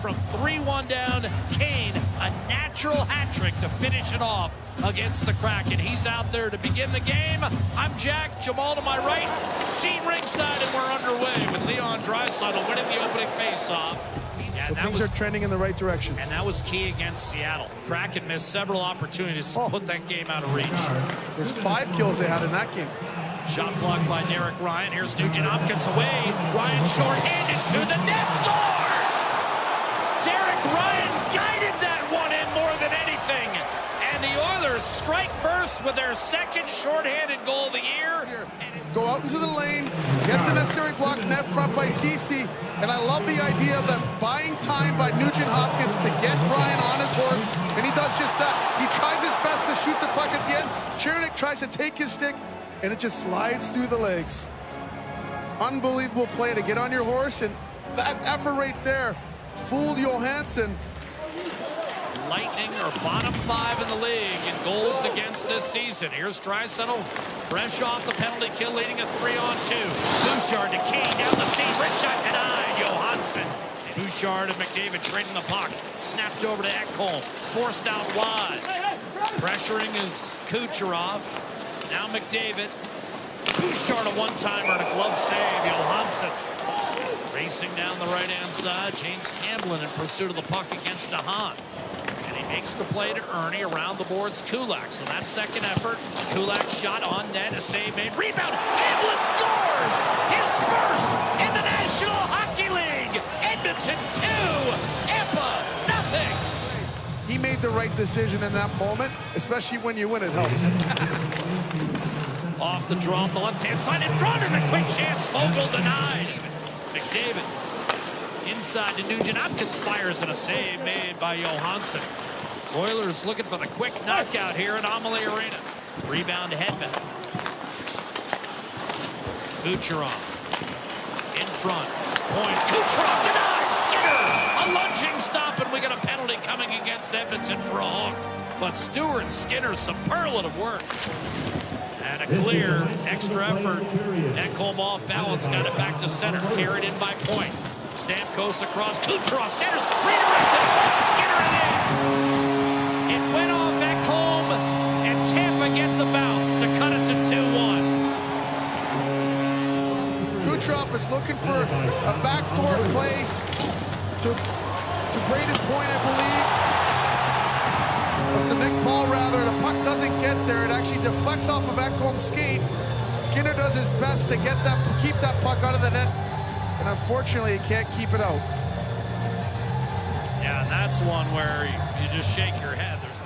from 3-1 down. Kane, a natural hat trick to finish it off against the Kraken. He's out there to begin the game. I'm Jack, Jamal to my right, Gene ringside, and we're underway with Leon Draisaitl winning the opening faceoff. So things are trending in the right direction. And that was key against Seattle. Kraken missed several opportunities to put that game out of reach. There's 5 kills they had in that game. Shot blocked by Derek Ryan. Here's Nugent Hopkins away. Ryan shorthanded to the net. Score! Derek Ryan guided that one in more than anything. And the Oilers strike first with their second shorthanded goal of the year. Go out into the lane, get the necessary block net front by Ceci. And I love the idea of that buying time by Nugent Hopkins to get Ryan on his horse. And he does just that. He tries his best to shoot the puck at the end. Chernik tries to take his stick, and it just slides through the legs. Unbelievable play to get on your horse, and that effort right there fooled Johansson. Lightning are bottom 5 in the league in goals against this season. Here's Draisaitl, fresh off the penalty kill, leading a 3-on-2. Bouchard to Kane down the seam, rich shot denied. Johansson. Bouchard and McDavid trading the puck. Snapped over to Ekholm, forced out wide. Pressuring is Kucherov. Now McDavid. Bouchard a one-timer and a glove save. Johansson racing down the right-hand side. James Hamblin in pursuit of the puck against DeHaan. And he makes the play to Ernie. Around the boards, Kulak. So that second effort. Kulak shot on net. A save made. Rebound. Hamblin scores! His first in the National Hockey League. Edmonton 2. Tampa nothing. He made the right decision in that moment, especially when you win, it helps. Off the draw, the left-hand side in front, and a quick chance. Fogle denied. McDavid inside to Nugent Hopkins, fires, and a save made by Johansson. Oilers looking for the quick knockout here at Amalie Arena. Rebound to Hedman. Kucherov in front. Point. Kucherov denied. Skinner. A lunging stop, and we got a penalty coming against Edmonton for a hook. But Stewart Skinner, superlative work. And a clear, extra effort. Ekholm off balance, got it back to center. Carried in by Point. Stamkos across. Kucherov centers. Redirected. Skinner it in. It went off Ekholm, and Tampa gets a bounce to cut it to 2-1. Kucherov is looking for a backdoor play to Braden Point, I believe. But to Nick Paul, rather, the puck doesn't get there. It actually deflects off of Ekholm's skate. Skinner does his best to keep that puck out of the net, and unfortunately, he can't keep it out. Yeah, and that's one where you just shake your head. There's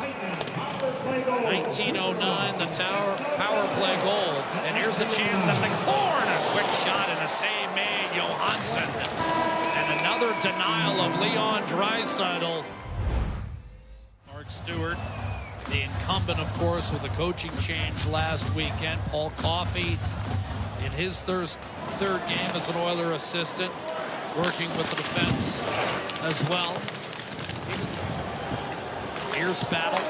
1909, the power play goal, and here's the chance. That's a corner, a quick shot, and a save made. Johansson, and another denial of Leon Draisaitl. Stewart, the incumbent, of course, with the coaching change last weekend. Paul Coffey in his third game as an Oiler assistant, working with the defense as well. Fierce battle.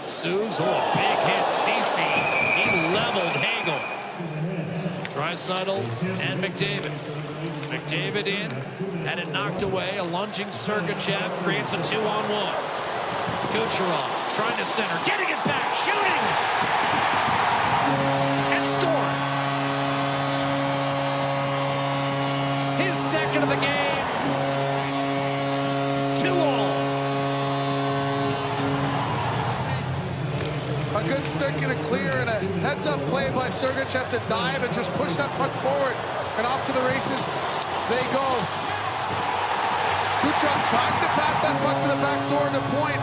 Suze, oh, big hit. Ceci, he leveled Hagel. Draisaitl and McDavid. McDavid in, had it knocked away. A lunging Sergachev creates a 2-on-1. Kucherov trying to center, getting it back, shooting, and scoring. His second of the game. 2-all. A good stick and a clear and a heads-up play by Sergachev to dive and just push that puck forward and off to the races. They go. Kucherov tries to pass that puck to the back door to Point.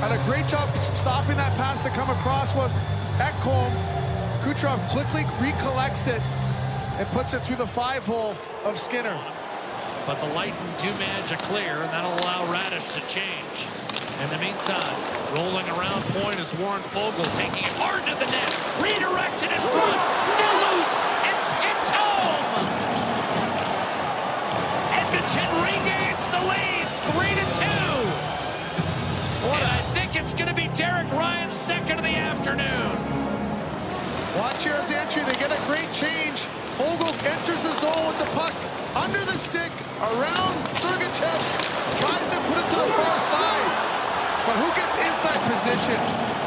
And a great job stopping that pass to come across was Ekholm. Kucherov quickly recollects it and puts it through the 5-hole of Skinner. But the Lightning do manage a clear, and that'll allow Radish to change. In the meantime, rolling around Point is Warren Fogle, taking it hard to the net. Redirected in front, still loose, and tipped home. Edmonton regains the lead, 3-2. And I think it's going to be Derek Ryan's second of the afternoon. Watch here as entry. They get a great change. Fogle enters the zone with the puck. under the stick, around Sergachev, tries to put it to the far side. But who gets inside position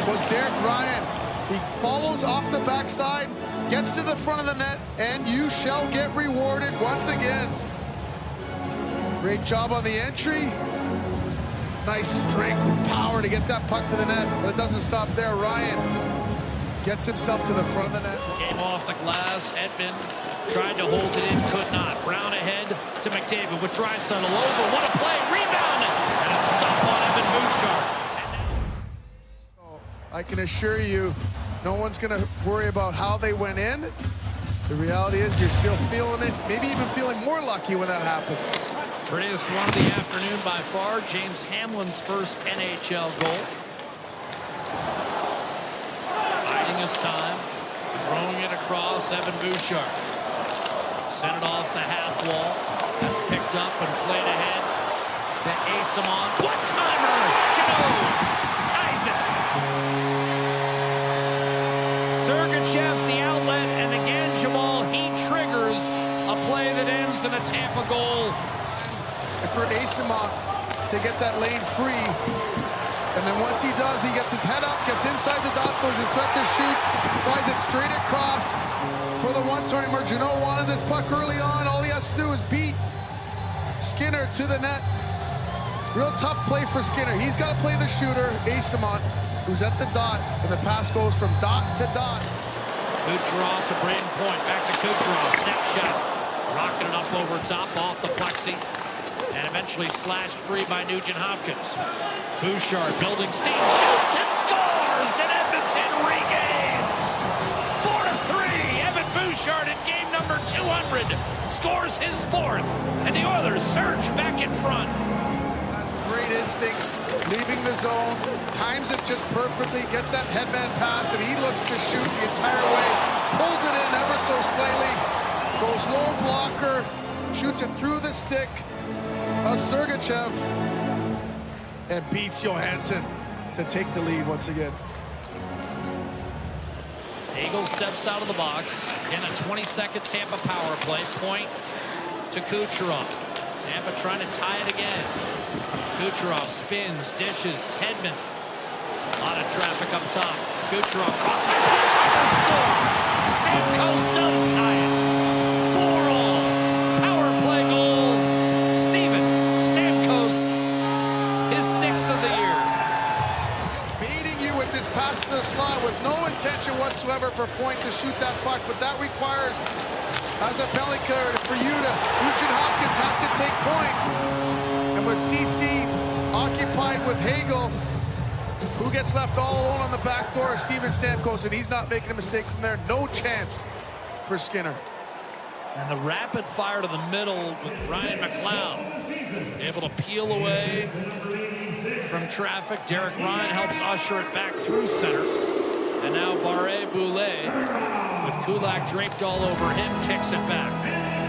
was Derek Ryan. He follows off the backside, gets to the front of the net, and you shall get rewarded once again. Great job on the entry. Nice strength and power to get that puck to the net, but it doesn't stop there. Ryan gets himself to the front of the net. Came off the glass. Edmund tried to hold it in, could not. Brown ahead to McDavid with Draisaitl over. What a play! Rebound! And a stop on Evan Bouchard. I can assure you, no one's going to worry about how they went in. The reality is you're still feeling it, maybe even feeling more lucky when that happens. Prettiest run of the afternoon by far. James Hamlin's first NHL goal. Biding his time. Throwing it across. Evan Bouchard. Sent it off the half wall. That's picked up and played ahead. The Asimon. One-timer! Janot ties it. Sergachev, the outlet, and again, Jamal, he triggers a play that ends in a Tampa goal. And for Asimon to get that lane free, and then once he does, he gets his head up, gets inside the dot, so he's a threat to shoot, slides it straight across for the one-timer. Janot wanted this puck early on. All he has to do is beat Skinner to the net. Real tough play for Skinner. He's got to play the shooter, Asimon, who's at the dot, and the pass goes from dot to dot. Kucherov to Braden Point, back to Kucherov, snapshot, rocking it up over top, off the plexi, and eventually slashed free by Nugent Hopkins. Bouchard building steam, shoots and scores, and Edmonton regains. 4-3, Evan Bouchard in game number 200 scores his fourth, and the Oilers surge back in front. Great instincts, leaving the zone, times it just perfectly, gets that headman pass, and he looks to shoot the entire way, pulls it in ever so slightly, goes low blocker, shoots it through the stick of Sergachev, and beats Johansson to take the lead once again. Eagle steps out of the box in a 20-second Tampa power play. Point to Kucherov. Tampa trying to tie it again. Kucherov spins, dishes, Hedman. A lot of traffic up top. Kucherov crosses, one-timer score. Stamkos does tie it. 4-all. Power play goal. Steven Stamkos, his 6th of the year. Baiting you with this pass to the slot with no intention whatsoever for Point to shoot that puck, but that requires, as a penalty killer, for you to, Nugent Hopkins has to take Point. And with CC occupied with Hagel, who gets left all alone on the back door, Steven Stamkos, and he's not making a mistake from there. No chance for Skinner. And the rapid fire to the middle with Ryan McLeod. Able to peel away from traffic. Derek Ryan helps usher it back through center. And now Barré-Boulet, with Kulak draped all over him, kicks it back.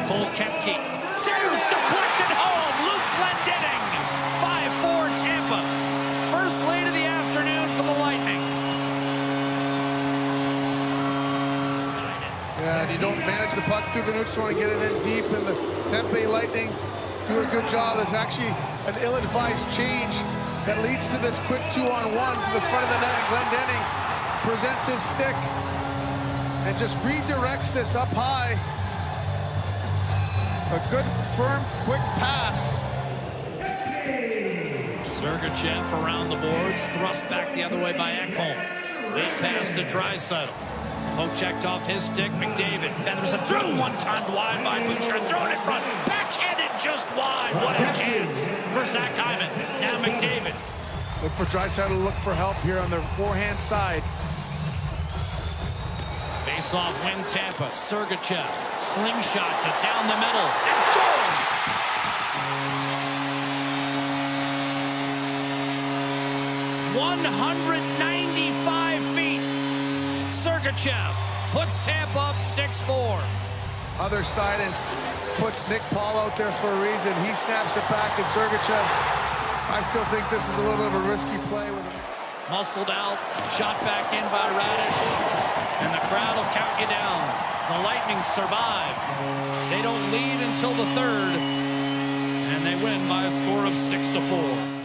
Cole Kepke saves, deflected home. Luke Glendening, 5-4 Tampa. First lead of the afternoon for the Lightning. Yeah, and you don't manage the puck through the neutral, want to get it in deep, and the Tampa Bay Lightning do a good job. There's actually an ill-advised change that leads to this quick 2-on-1 to the front of the net. Glendening presents his stick and just redirects this up high. A good, firm, quick pass. Sergachev around the boards, thrust back the other way by Ekholm. Lead pass to Draisaitl. Poke checked off his stick. McDavid feathers it through. One time wide by Bouchard. Thrown in front. Backhanded just wide. What a chance for Zach Hyman. Now McDavid. Look for Draisaitl to look for help here on the forehand side. Face-off win Tampa. Sergachev slingshots it down the middle and scores! 195 feet. Sergachev puts Tampa up 6-4. Other side and puts Nick Paul out there for a reason. He snaps it back, and Sergachev, I still think this is a little bit of a risky play with him. Muscled out, shot back in by Radish, and the crowd will count you down. The Lightning survive. They don't lead until the third, and they win by a score of 6-4.